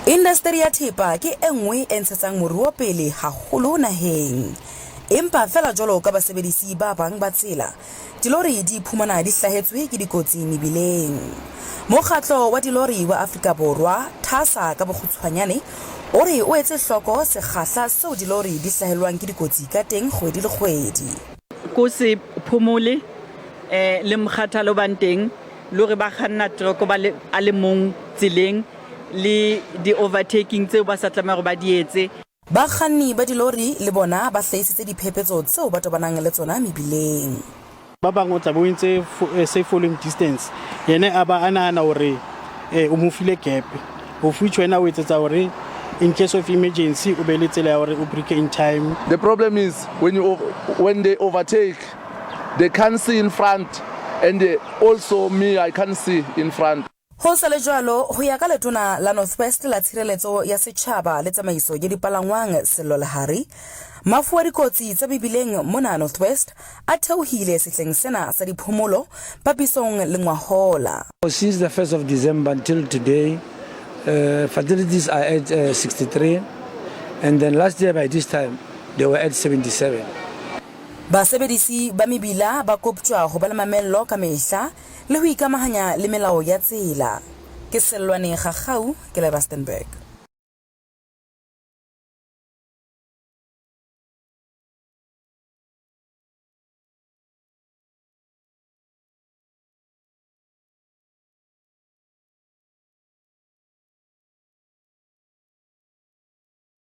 Industry ya thepa ke engwe e ntshetsang moruo pele haholo naheng. Empa fela jwalo ka basebedisi ba bang ba tsela, dilori di iphumana di hlahetswe ke dikotsi mebileng. Mokgatlo wa dilori wa Afrika Borwa, TASA ka bokgutshwanyane, o re o etse hloko sekgahla seo dilori di hlahelwang ke dikotsi ka teng kgwedi le kgwedi. Ko se phomole le mokgathalo banteng le hore ba kganna troko ba le mong tseleng le di-overtaking tseo ba sa tlameha hore ba di etse. Bakganni ba dilori le bona ba hlahisitse diphephetso tseo ba tobanang le tsona mebileng. Ba bang o tla bo ntse safe following distance yene aba anana hore o mo file gap o futhi wena o etsetsa hore in case of emergency o be le tsela ya hore o brake in time. The problem is when they overtake, they can't see in front, and also me, I can't see in front. Ho sa le jwalo ho ya ka letona la Northwest la tshireletso ya setšhaba le tsamaiso ya dipalangwang Lesolo Hari, mafu a dikotsi tsa mebileng mona Northwest a theohile sehleng sena sa diphomolo papisong le ngwahola. Since the 1st of December until today, fatalities are at 63, and then last year by this time they were at 77. Basebedisi ba mebila ba koptjwa ho ba le mamello ka mehla le ho ikamahanya le melao ya tsela. Ke Selwane Gagau ke le Rustenburg.